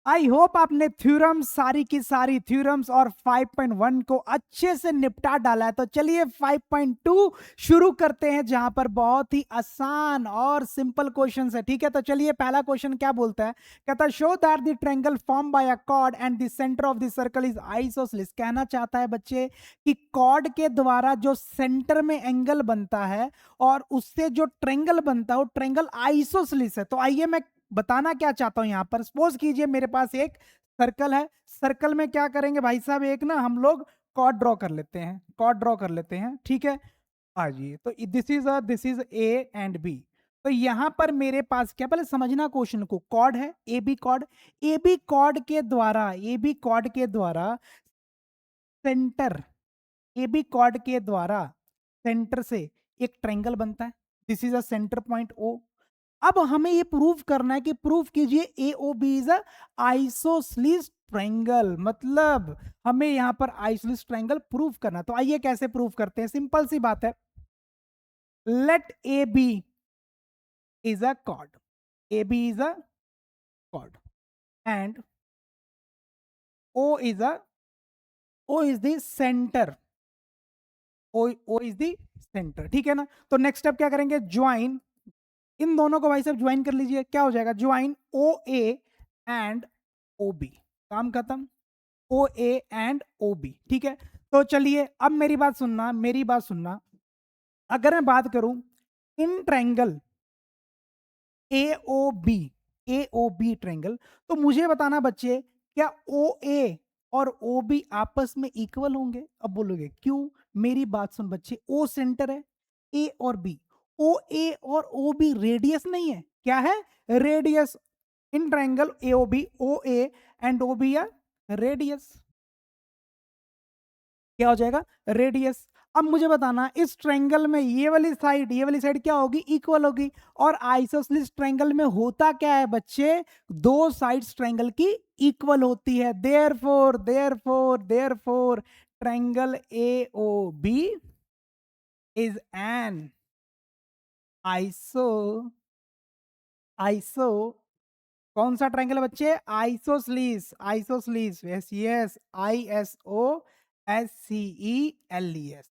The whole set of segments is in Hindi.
आई होप आपने थ्योरम्स सारी की सारी थ्योरम्स और 5.1 को अच्छे से निपटा डाला है। तो चलिए 5.2 शुरू करते हैं, जहां पर बहुत ही आसान और सिंपल क्वेश्चन है। ठीक है, तो चलिए पहला क्वेश्चन क्या बोलता है, कहता है show that the triangle form by a chord and the centre of the circle is isosceles. कहना चाहता है बच्चे कि कॉर्ड के द्वारा जो सेंटर में एंगल बनता है और उससे जो ट्रायंगल बनता है वो ट्रायंगल आइसोसेलेस है। तो आइए मैं बताना क्या चाहता हूं यहां पर, सपोज कीजिए मेरे पास एक सर्कल है। सर्कल में क्या करेंगे भाई साहब, एक ना हम लोग कॉर्ड ड्रॉ कर लेते हैं, कॉर्ड ड्रॉ कर लेते हैं। ठीक है, आ जाइए। तो this is A and B. तो यहां पर मेरे पास क्या, पहले समझना क्वेश्चन को, कॉर्ड है A B chord. A B chord के द्वारा, ए बी कॉर्ड के द्वारा सेंटर, ए बी कॉर्ड के द्वारा सेंटर से एक ट्रायंगल बनता है। This is a centre point O. अब हमें ये प्रूव करना है कि प्रूव कीजिए A O B is a isosceles triangle, मतलब हमें यहां पर आइसोसेलेस ट्रायंगल प्रूव करना। तो आइए कैसे प्रूव करते हैं, सिंपल सी बात है। Let A B is a chord, A B is a chord and O is a, O is the centre, O is the centre. ठीक है ना। तो नेक्स्ट स्टेप क्या करेंगे, ज्वाइन इन दोनों को भाई साहब ज्वाइन कर लीजिए। क्या हो जाएगा, join O A and O B, काम खत्म। O A and O B. ठीक है, तो चलिए अब मेरी बात सुनना, मेरी बात सुनना। अगर मैं बात करूं in triangle A O B, A O B triangle, तो मुझे बताना बच्चे, क्या ओ ए और ओ बी आपस में इक्वल होंगे? अब बोलोगे क्यों, मेरी बात सुन बच्चे, ओ सेंटर है, ए और बी, ओ ए और ओ बी रेडियस नहीं है, क्या है, radius. In triangle A O B, O A and O B are radius. क्या हो जाएगा, रेडियस। अब मुझे बताना इस ट्रायंगल में ये वाली साइड, ये वाली साइड क्या होगी, इक्वल होगी। और आइसोसेलेस ट्रायंगल में होता क्या है बच्चे, दो साइड्स ट्रायंगल की इक्वल होती है। Therefore therefore therefore triangle A O B is an iso, iso, कौन सा ट्रायंगल है बच्चे, isosceles, isosceles, yes yes, I S O S C E L E S.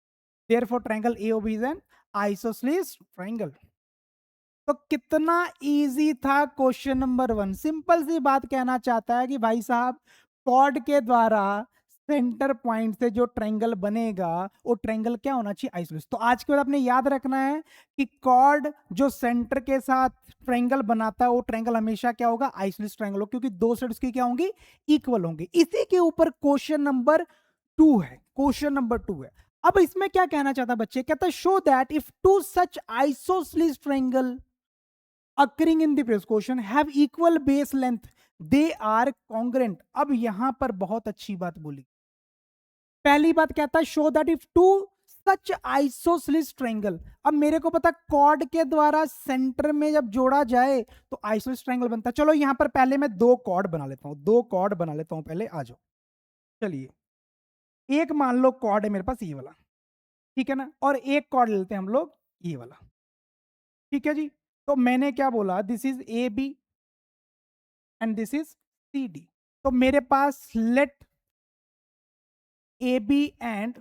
Therefore, triangle AOB is an isosceles triangle। तो कितना इजी था क्वेश्चन नंबर वन। सिंपल सी बात कहना चाहता है कि भाई साहब कॉर्ड के द्वारा सेंटर पॉइंट से जो ट्रायंगल बनेगा वो ट्रायंगल क्या होना चाहिए, आइसोसेलेस। तो आज के बाद आपने याद रखना है कि कॉर्ड जो सेंटर के साथ ट्रायंगल बनाता है वो ट्रायंगल हमेशा क्या होगा, आइसोसेलेस ट्रायंगल होगा, क्योंकि दो साइड उसकी क्या होंगी, इक्वल होंगी। इसी के ऊपर क्वेश्चन नंबर टू है, क्वेश्चन नंबर टू है। अब इसमें क्या कहना चाहता है बच्चे, कहता है show that if two such isosceles triangle occurring in the previous question have equal base length, they are congruent। अब यहां पर बहुत अच्छी बात बोली। पहली बात कहता है show that if two such isosceles triangle. अब मेरे को पता कॉर्ड के द्वारा सेंटर में जब जोड़ा जाए तो आइसोसेलेस ट्रायंगल बनता है। चलो यहां पर पहले मैं दो कॉर्ड बना लेता हूं, दो कॉर्ड बना लेता हूं पहले, आ जाओ। चलिए एक मान लो कॉर्ड है मेरे पास ये वाला, ठीक है ना, और एक कॉर्ड लेते हैं हम लोग ये वाला। ठीक है जी, तो मैंने क्या बोला, this is A B and this is C D. तो मेरे पास let A B and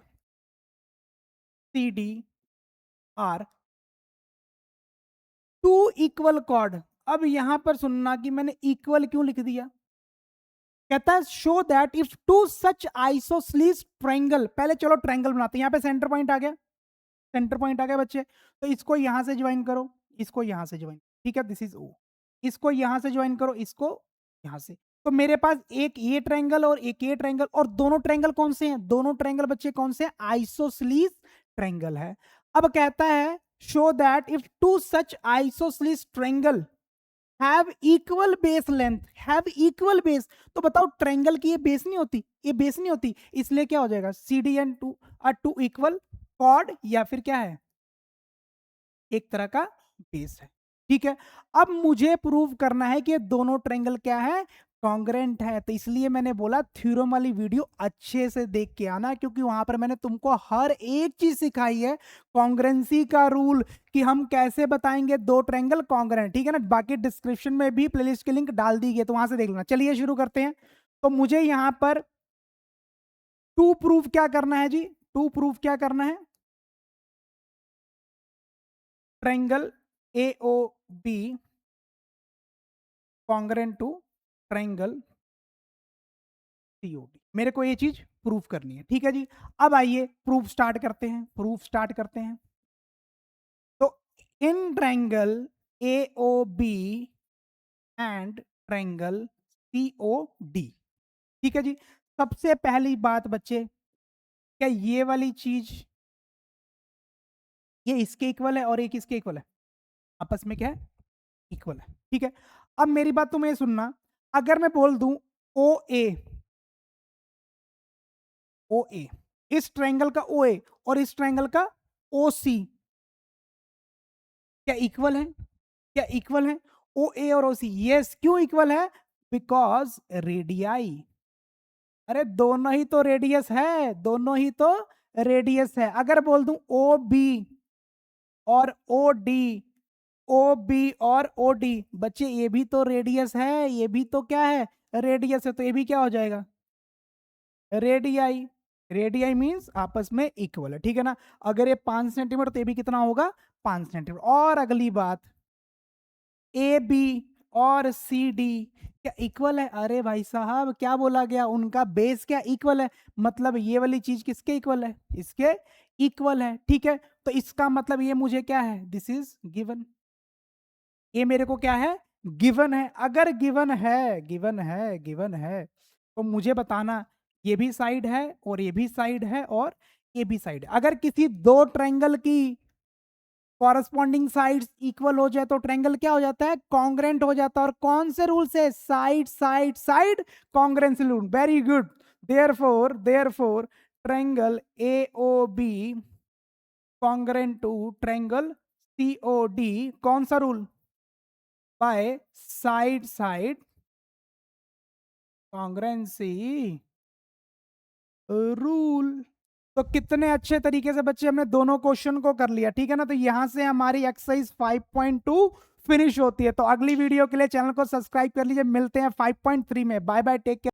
C D are two equal chord. अब यहां पर सुनना कि मैंने इक्वल क्यों लिख दिया। कहता है show that if two such isosceles triangle, पहले चलो ट्रायंगल बनाते हैं। यहां पे सेंटर पॉइंट आ गया, सेंटर पॉइंट आ गया बच्चे। तो इसको यहां से ज्वाइन करो, इसको यहां से ज्वाइन, ठीक है, दिस इज ओ। इसको यहां से ज्वाइन करो, इसको यहां से। तो मेरे पास एक ये ट्रायंगल और एक ये ट्रायंगल, और दोनों ट्रायंगल कौन से हैं, दोनों ट्रायंगल बच्चे कौन से हैं, आइसोसेलेस ट्रायंगल है। अब कहता है show that if two such isosceles triangle have equal base length, have equal base. तो बताओ ट्रायंगल की ये बेस नहीं होती, ये बेस नहीं होती, इसलिए क्या हो जाएगा, C D and two are two equal chord, या फिर क्या है, एक तरह का बेस है। ठीक है, अब मुझे प्रूव करना है कि दोनों ट्रायंगल क्या है, कॉन्ग्रेंट है, तो इसलिए मैंने बोला थ्योरम वाली वीडियो अच्छे से देख के आना, क्योंकि वहां पर मैंने तुमको हर एक चीज सिखाई है, कॉन्ग्रेंसी का रूल कि हम कैसे बताएंगे दो ट्रायंगल कॉन्ग्रेंट, ठीक है ना। बाकी डिस्क्रिप्शन में भी प्लेलिस्ट की लिंक डाल दी गई, तो वहां से देख लेना। चलिए शुरू करते हैं। तो मुझे यहां पर टू प्रूफ क्या करना है जी, टू प्रूफ क्या करना है, triangle A O B congruent to triangle C O D, मेरे को ये चीज प्रूफ करनी है, ठीक है जी। अब आइए प्रूफ स्टार्ट करते हैं, प्रूफ स्टार्ट करते हैं। तो in triangle A O B and triangle C O D, ठीक है जी। सबसे पहली बात बच्चे, क्या ये वाली चीज ये इसके इक्वल है और एक इसके इक्वल है, आपस में क्या है, इक्वल है, ठीक है। अब मेरी बात तुम्हें सुनना, अगर मैं बोल दूं ओ ए, ओ ए, इस ट्रायंगल का ओ ए और इस ट्रायंगल का ओ सी क्या इक्वल है, क्या इक्वल है, ओ ए और ओ सी, यस। क्यों इक्वल है, बिकॉज रेडियाई, अरे दोनों ही तो रेडियस है, दोनों ही तो रेडियस है। अगर बोल दूं ओ बी और ओ डी, ओ बी और ओ डी, बच्चे ये भी तो रेडियस है, ये भी तो क्या है, रेडियस है, तो ये भी क्या हो जाएगा, रेडियाई। रेडियाई मीन्स आपस में इक्वल है, ठीक है ना। अगर ये 5 सेंटीमीटर तो ये भी कितना होगा, 5 सेंटीमीटर। और अगली बात, ए बी और सी डी क्या इक्वल है, अरे भाई साहब क्या बोला गया, उनका बेस क्या इक्वल है, मतलब ये वाली चीज किसके इक्वल है, इसके इक्वल है, ठीक है। तो इसका मतलब ये मुझे क्या है, दिस इज गिवन, ये मेरे को क्या है, गिवन है। अगर गिवन है, गिवन है, गिवन है, तो मुझे बताना ये भी साइड है और ये भी साइड है और ये भी साइड है। अगर किसी दो ट्रायंगल की कॉरस्पॉन्डिंग साइड्स इक्वल हो जाए तो ट्रायंगल क्या हो जाता है, कॉन्ग्रेंट हो जाता है। और कौन से रूल से, side side side congruency rule, very good. Therefore triangle A O B congruent to triangle C O D, कौन सा rule, by side side congruency rule. तो कितने अच्छे तरीके से बच्चे हमने दोनों क्वेश्चन को कर लिया, ठीक है ना। तो यहां से हमारी एक्सरसाइज 5.2 फिनिश होती है। तो अगली वीडियो के लिए चैनल को सब्सक्राइब कर लीजिए, मिलते हैं 5.3 में, बाय बाय, टेक केयर।